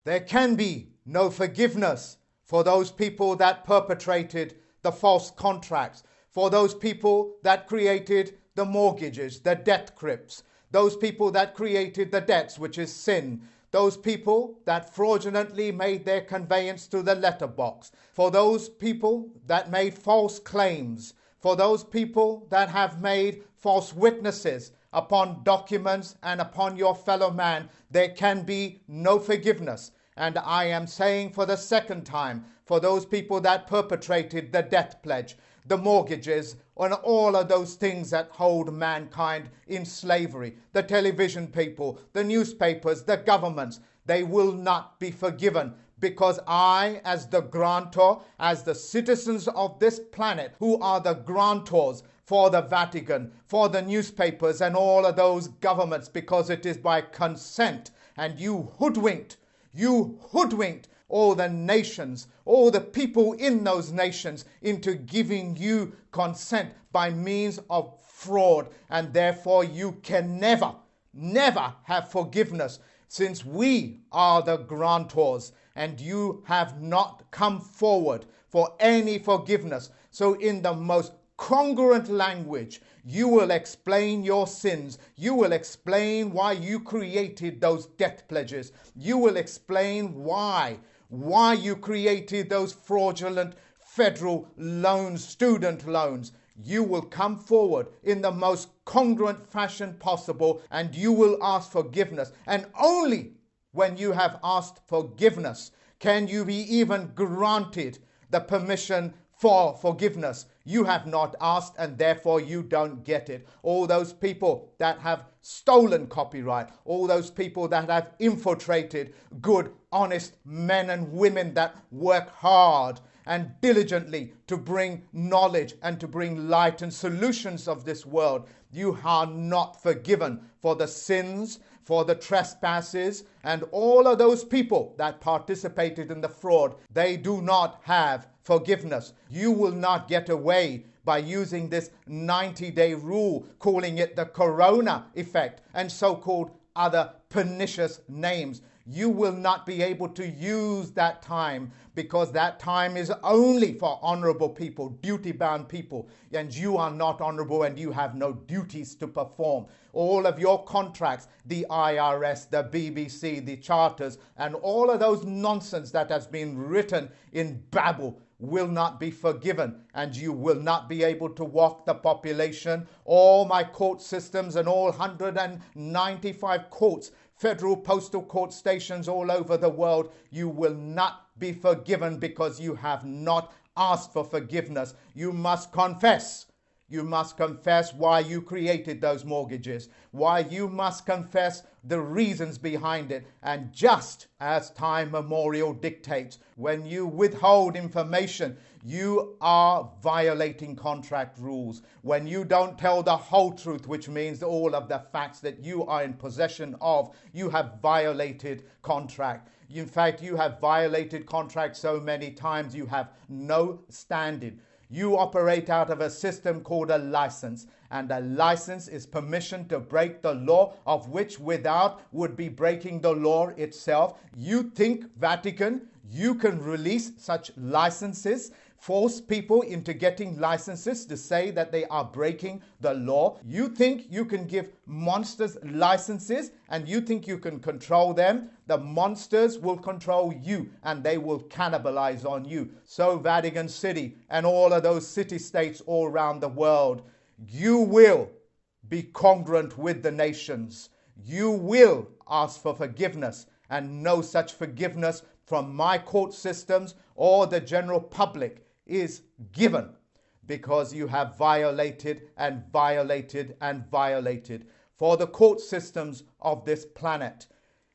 There can be no forgiveness for those people that perpetrated the false contracts, for those people that created the mortgages, the debt crypts, those people that created the debts, which is sin, those people that fraudulently made their conveyance to the letterbox, for those people that made false claims, for those people that have made false witnesses upon documents and upon your fellow man. There can be no forgiveness. And I am saying for the second time, for those people that perpetrated the death pledge, the mortgages, and all of those things that hold mankind in slavery, the television people, the newspapers, the governments, they will not be forgiven, because I, as the grantor, as the citizens of this planet, who are the grantors for the Vatican, for the newspapers and all of those governments, because it is by consent, and you hoodwinked all the nations, all the people in those nations into giving you consent by means of fraud. And therefore you can never have forgiveness, since we are the grantors and you have not come forward for any forgiveness. So in the most congruent language, you will explain your sins. You will explain why you created those death pledges. You will explain why you created those fraudulent federal loans, student loans. You will come forward in the most congruent fashion possible, and you will ask forgiveness. And only when you have asked forgiveness can you be even granted the permission for forgiveness. You have not asked, and therefore you don't get it. All those people that have stolen copyright, all those people that have infiltrated good, honest men and women that work hard and diligently to bring knowledge and to bring light and solutions of this world, you are not forgiven for the sins, for the trespasses, and all of those people that participated in the fraud. They do not have forgiveness. You will not get away by using this 90-day rule, calling it the corona effect and so-called other pernicious names. You will not be able to use that time, because that time is only for honorable people, duty-bound people, and you are not honorable and you have no duties to perform. All of your contracts, the IRS, the BBC, the charters, and all of those nonsense that has been written in Babel will not be forgiven, and you will not be able to walk the population. All my court systems and all 195 courts, federal postal court stations all over the world, you will not be forgiven because you have not asked for forgiveness. You must confess. You must confess why you created those mortgages, why you must confess the reasons behind it. And just as time memorial dictates, when you withhold information, you are violating contract rules. When you don't tell the whole truth, which means all of the facts that you are in possession of, you have violated contract. In fact, you have violated contract so many times you have no standing. You operate out of a system called a license, and a license is permission to break the law, of which without would be breaking the law itself. You think, Vatican, you can release such licenses, force people into getting licenses to say that they are breaking the law? You think you can give monsters licenses and you think you can control them? The monsters will control you and they will cannibalize on you. So Vatican City and all of those city-states all around the world, you will be congruent with the nations. You will ask for forgiveness, and no such forgiveness from my court systems or the general public is given, because you have violated and violated and violated. For the court systems of this planet,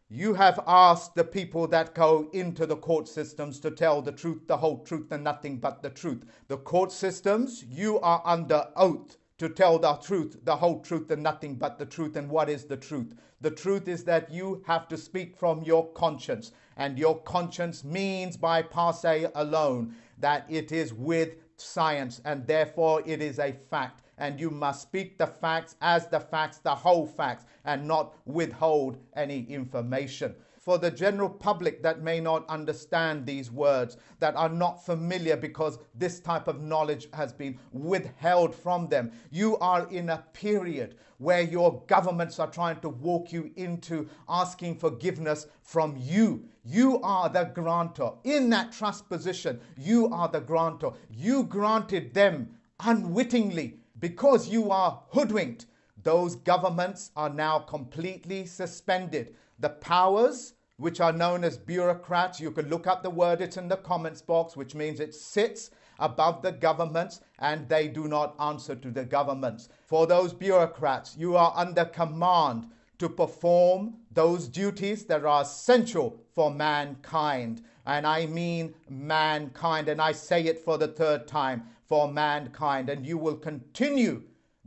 you have asked the people that go into the court systems to tell the truth, the whole truth, and nothing but the truth. The court systems, you are under oath to tell the truth, the whole truth, and nothing but the truth. And what is the truth? The truth is that you have to speak from your conscience. And your conscience means by passe alone that it is with science, and therefore it is a fact. And you must speak the facts as the facts, the whole facts, and not withhold any information. For the general public that may not understand these words, that are not familiar because this type of knowledge has been withheld from them, you are in a period where your governments are trying to walk you into asking forgiveness from you. You are the grantor. In that trust position, you are the grantor. You granted them unwittingly because you are hoodwinked. Those governments are now completely suspended. The powers, which are known as bureaucrats, you can look up the word, it's in the comments box, which means it sits above the governments and they do not answer to the governments. For those bureaucrats, you are under command to perform those duties that are essential for mankind. And I mean mankind, and I say it for the third time, for mankind. And you will continue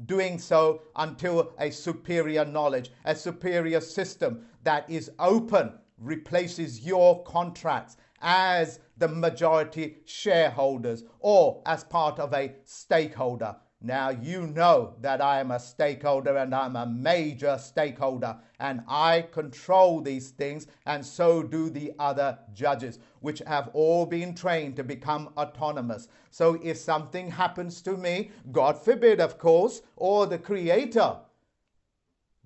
doing so until a superior knowledge, a superior system that is open replaces your contracts as the majority shareholders or as part of a stakeholder. Now you know that I am a stakeholder and I'm a major stakeholder and I control these things, and so do the other judges, which have all been trained to become autonomous. So if something happens to me, God forbid of course, or the Creator,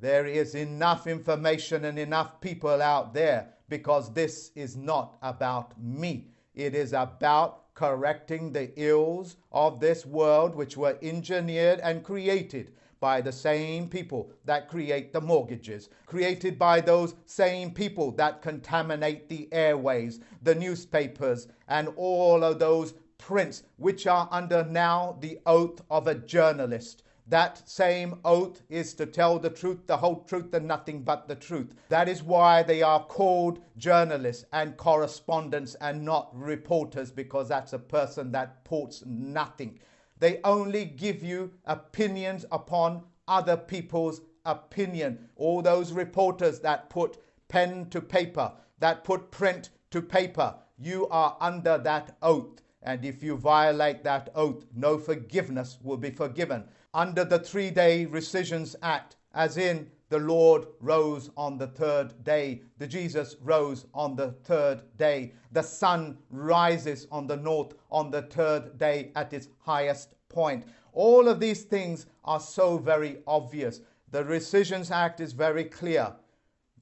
there is enough information and enough people out there, because this is not about me. It is about correcting the ills of this world, which were engineered and created by the same people that create the mortgages, created by those same people that contaminate the airways, the newspapers, and all of those prints which are under now the oath of a journalist. That same oath is to tell the truth, the whole truth, and nothing but the truth. That is why they are called journalists and correspondents and not reporters, because that's a person that reports nothing. They only give you opinions upon other people's opinion. All those reporters that put pen to paper, that put print to paper, you are under that oath. And if you violate that oath, no forgiveness will be forgiven. Under the 3-day Rescissions Act, as in the Lord rose on the third day, the Jesus rose on the third day, the sun rises on the north on the third day at its highest point. All of these things are so very obvious. The Rescissions Act is very clear.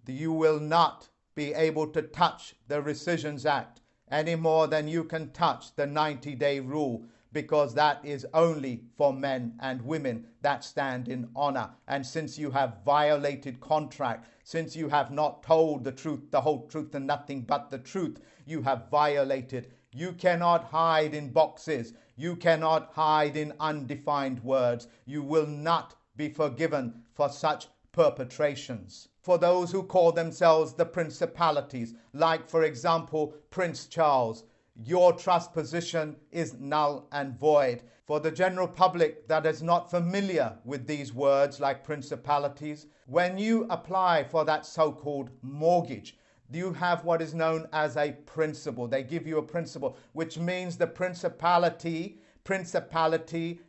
You will not be able to touch the Rescissions Act any more than you can touch the 90-day rule, because that is only for men and women that stand in honor. And since you have violated contract, since you have not told the truth, the whole truth, and nothing but the truth, you have violated. You cannot hide in boxes. You cannot hide in undefined words. You will not be forgiven for such perpetrations. For those who call themselves the principalities, like for example Prince Charles, your trust position is null and void. For the general public that is not familiar with these words like principalities, when you apply for that so-called mortgage, you have what is known as a principal. They give you a principal, which means the principality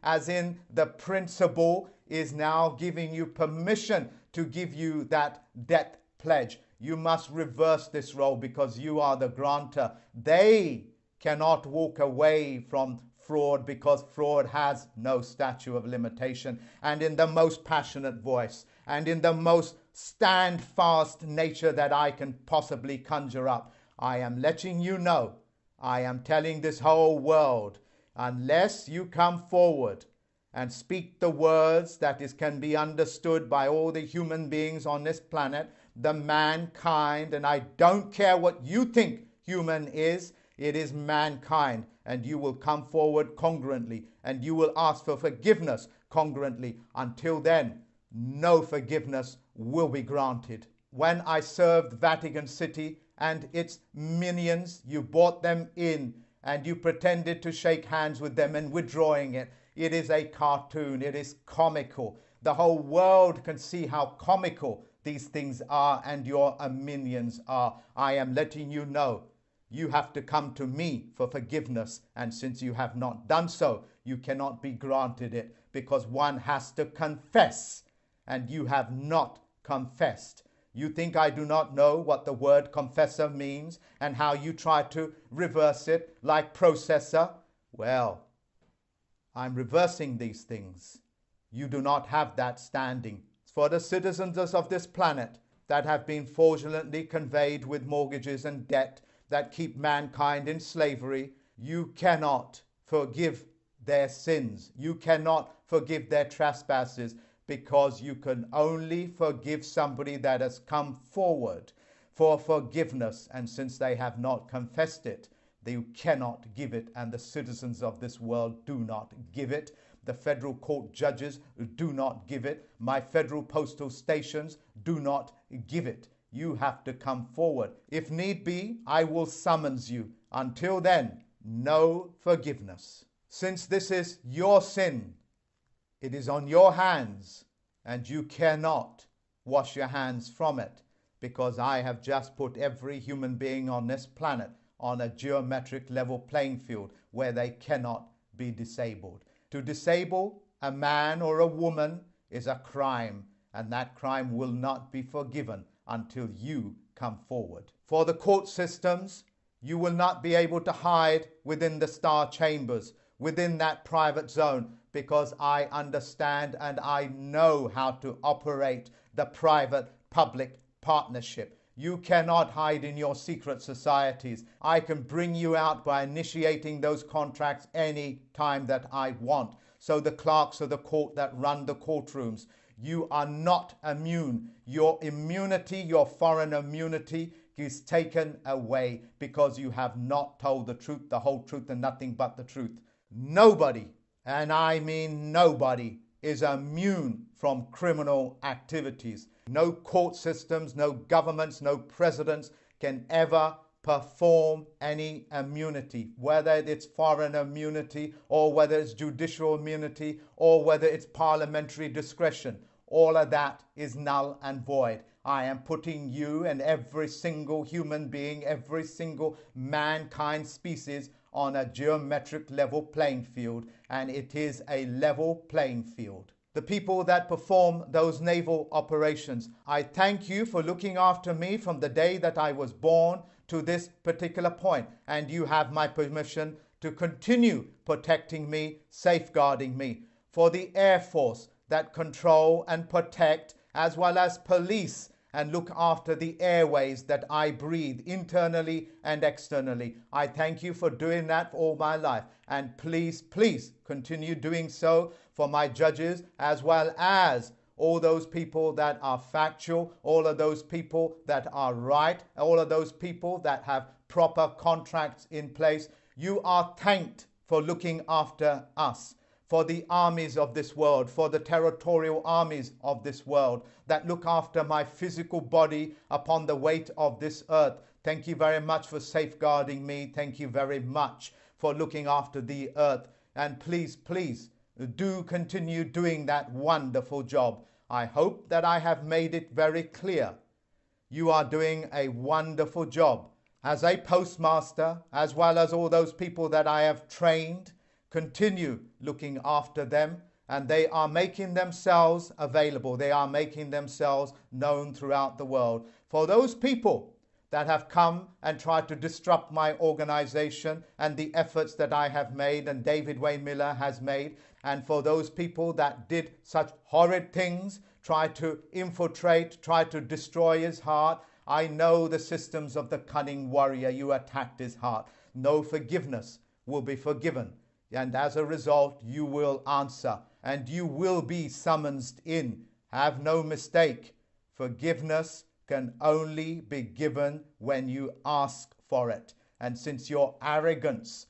as in the principal, is now giving you permission to give you that debt pledge. You must reverse this role because you are the grantor. They cannot walk away from fraud because fraud has no statute of limitation. And in the most passionate voice and in the most stand-fast nature that I can possibly conjure up, I am letting you know, I am telling this whole world, unless you come forward and speak the words that can be understood by all the human beings on this planet, the mankind, and I don't care what you think human is, it is mankind, and you will come forward congruently and you will ask for forgiveness congruently. Until then, no forgiveness will be granted. When I served Vatican City and its minions, you brought them in and you pretended to shake hands with them and withdrawing it. It is a cartoon. It is comical. The whole world can see how comical these things are and your minions are. I am letting you know. You have to come to me for forgiveness, and since you have not done so, you cannot be granted it, because one has to confess, and you have not confessed. You think I do not know what the word confessor means and how you try to reverse it like processor? Well, I'm reversing these things. You do not have that standing. For the citizens of this planet that have been fraudulently conveyed with mortgages and debt that keep mankind in slavery, you cannot forgive their sins. You cannot forgive their trespasses, because you can only forgive somebody that has come forward for forgiveness. And since they have not confessed it, they cannot give it, and the citizens of this world do not give it. The federal court judges do not give it. My federal postal stations do not give it. You have to come forward. If need be, I will summons you. Until then, no forgiveness. Since this is your sin, it is on your hands, and you cannot wash your hands from it, because I have just put every human being on this planet on a geometric level playing field where they cannot be disabled. To disable a man or a woman is a crime, and that crime will not be forgiven until you come forward. For the court systems, you will not be able to hide within the star chambers, within that private zone, because I understand and I know how to operate the private-public partnership. You cannot hide in your secret societies. I can bring you out by initiating those contracts any time that I want. So the clerks of the court that run the courtrooms, you are not immune. Your immunity, your foreign immunity, is taken away because you have not told the truth, the whole truth, and nothing but the truth. Nobody, and I mean nobody, is immune from criminal activities. No court systems, no governments, no presidents can ever perform any immunity, whether it's foreign immunity or whether it's judicial immunity or whether it's parliamentary discretion. All of that is null and void. I am putting you and every single human being, every single mankind species on a geometric level playing field, and it is a level playing field. The people that perform those naval operations, I thank you for looking after me from the day that I was born to this particular point, and you have my permission to continue protecting me, safeguarding me. For the Air Force that control and protect, as well as police, and look after the airways that I breathe internally and externally. I thank you for doing that for all my life. And please, please continue doing so for my judges, as well as all those people that are factual, all of those people that are right, all of those people that have proper contracts in place. You are thanked for looking after us, for the armies of this world, for the territorial armies of this world that look after my physical body upon the weight of this earth. Thank you very much for safeguarding me. Thank you very much for looking after the earth. And please, please do continue doing that wonderful job. I hope that I have made it very clear. You are doing a wonderful job as a postmaster, as well as all those people that I have trained. Continue looking after them, and they are making themselves available. They are making themselves known throughout the world. For those people that have come and tried to disrupt my organization and the efforts that I have made and David Way Miller has made, and for those people that did such horrid things, try to infiltrate, try to destroy his heart, I know the systems of the cunning warrior. You attacked his heart. No forgiveness will be forgiven. And as a result, you will answer and you will be summoned in. Have no mistake. Forgiveness can only be given when you ask for it. And since your arrogance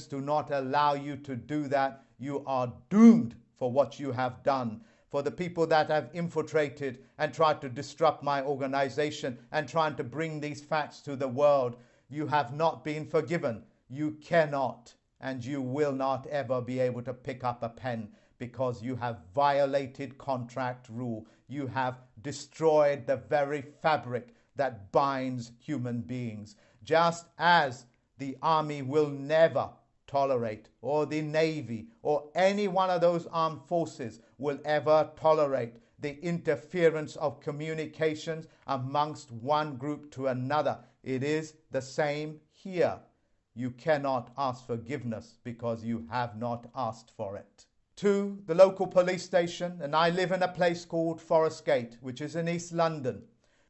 do not allow you to do that, you are doomed for what you have done. For the people that have infiltrated and tried to disrupt my organization and trying to bring these facts to the world, you have not been forgiven. You cannot and you will not ever be able to pick up a pen, because you have violated contract rule. You have destroyed the very fabric that binds human beings. Just as the army will never tolerate, or the Navy, or any one of those armed forces will ever tolerate the interference of communications amongst one group to another. It is the same here. You cannot ask forgiveness because you have not asked for it. To the local police station, and I live in a place called Forest Gate, which is in East London.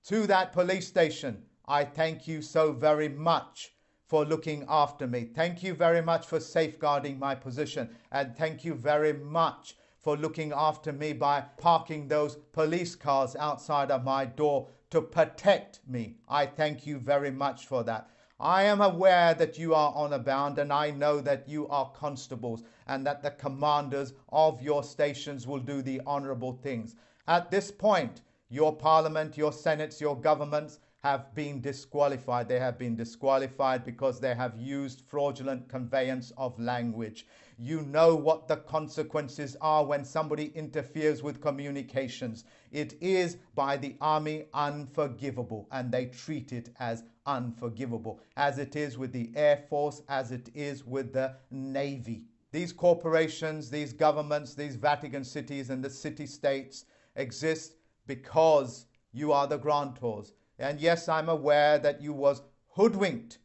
To that police station, I thank you so very much for looking after me. Thank you very much for safeguarding my position. And thank you very much for looking after me by parking those police cars outside of my door to protect me. I thank you very much for that. I am aware that you are honour bound, and I know that you are constables and that the commanders of your stations will do the honourable things. At this point, your parliament, your senates, your governments have been disqualified. They have been disqualified because they have used fraudulent conveyance of language. You know what the consequences are when somebody interferes with communications. It is by the army unforgivable, and they treat it as unforgivable, as it is with the Air Force, as it is with the Navy. These corporations, these governments, these Vatican cities and the city-states exist because you are the grantors. And yes, I'm aware that you was hoodwinked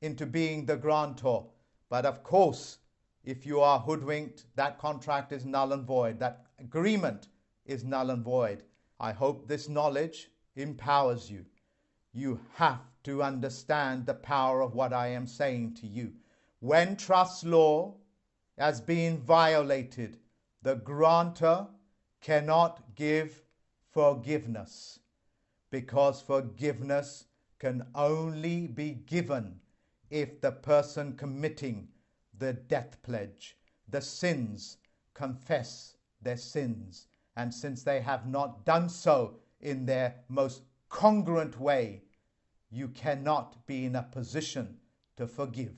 into being the grantor. But of course, if you are hoodwinked, that contract is null and void. That agreement is null and void. I hope this knowledge empowers you. You have to understand the power of what I am saying to you. When trust law has been violated, the grantor cannot give forgiveness, because forgiveness can only be given if the person committing the death pledge, the sins, confess their sins. And since they have not done so in their most congruent way, you cannot be in a position to forgive.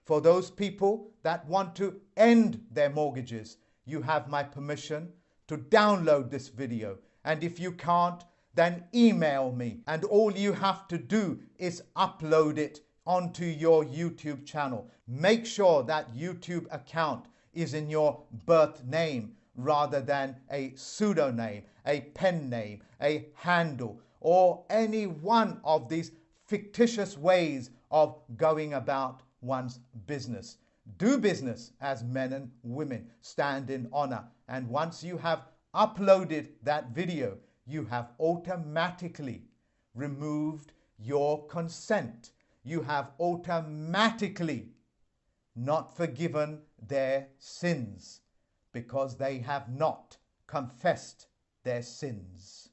For those people that want to end their mortgages, you have my permission to download this video. And if you can't, then email me. And all you have to do is upload it onto your YouTube channel. Make sure that YouTube account is in your birth name rather than a pseudonym, a pen name, a handle, or any one of these fictitious ways of going about one's business. Do business as men and women. Stand in honor. And once you have uploaded that video, you have automatically removed your consent. You have automatically not forgiven their sins because they have not confessed their sins.